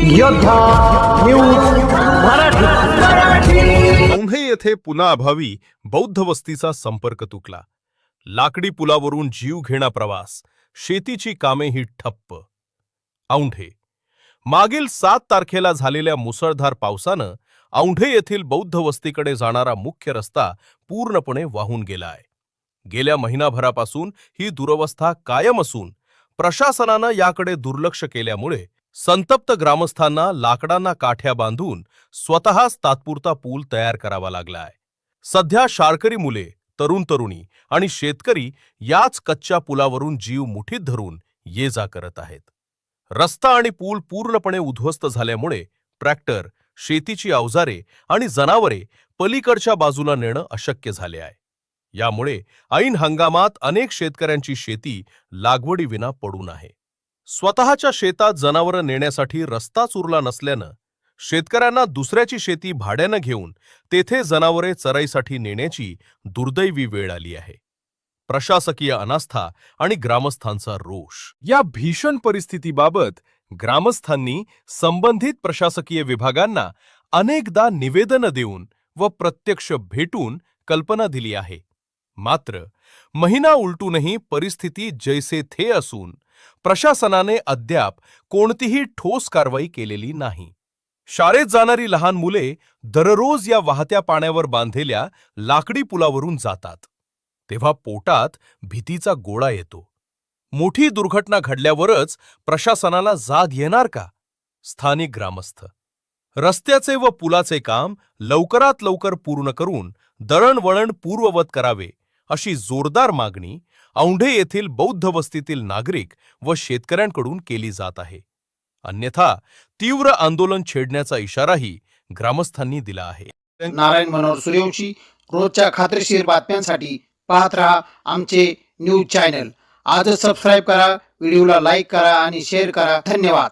योद्धा न्यूज मराठी। औंढे येथे पुलाअभावी बौद्ध वस्तीचा संपर्क तुटला। लाकडी पुलावरून जीव घेणा प्रवास, शेतीची कामेही ठप्प। औंढे मागील 7 तारखेला झालेल्या मुसळधार पावसानं औंढे येथील बौद्ध वस्तीकडे जाणारा मुख्य रस्ता पूर्णपणे वाहून गेलाय। गेल्या महिनाभरापासून ही दुरवस्था कायम असून प्रशासनानं याकडे दुर्लक्ष केल्यामुळे संतप्त ग्रामस्थांना लाकडांना काठ्या बांधून स्वतःच तात्पुरता पूल तयार करावा लागलाय। सध्या शाळकरी मुले, तरुण तरुणी आणि शेतकरी याच कच्च्या पुलावरून जीव मुठीत धरून ये जा करत आहेत। रस्ता आणि पूल पूर्णपणे उद्ध्वस्त झाल्यामुळे ट्रॅक्टर, शेतीची अवजारे आणि जनावरे पलीकडच्या बाजूला नेणं अशक्य झाले आहे। यामुळे ऐन हंगामात अनेक शेतकऱ्यांची शेती लागवडीविना पडून आहे। स्वतःच्या शेतात जनावरं नेण्यासाठी रस्ताच उरला नसल्यानं शेतकऱ्यांना दुसऱ्याची शेती भाड्यानं घेऊन तेथे जनावरे चराईसाठी नेण्याची दुर्दैवी वेळ आली आहे। प्रशासकीय अनास्था आणि ग्रामस्थांचा रोष। या भीषण परिस्थितीबाबत ग्रामस्थांनी संबंधित प्रशासकीय विभागांना अनेकदा निवेदन देऊन व प्रत्यक्ष भेटून कल्पना दिली आहे। मात्र महिना उलटूनही परिस्थिती जैसे थे असून प्रशासनाने अद्याप कोणतीही ठोस कारवाई केलेली नाही। शाळेत जाणारी लहान मुले दररोज या वाहत्या पाण्यावर बांधलेल्या लाकडी पुलावरून जातात, तेव्हा पोटात भीतीचा गोळा येतो। मोठी दुर्घटना घडल्यावरच प्रशासनाला जाग येणार का? स्थानिक ग्रामस्थ रस्त्याचे व पुलाचे काम लवकरात लवकर पूर्ण करून दळणवळण पूर्ववत करावे अशी जोरदार मागणी औंढे येथील बौद्ध वस्तीतील नागरिक व शेतकऱ्यांकडून केली जात आहे। अन्यथा तीव्र आंदोलन छेडण्याचा इशाराही ग्रामस्थांनी दिला आहे। नारायण मनोहर सूर्यवंशी, रोजच्या खात्रीशीर बातम्यांसाठी पाहत रहा आमचे न्यूज चॅनल। आजच सबस्क्राईब करा, व्हिडिओला लाईक करा आणि शेअर करा। धन्यवाद।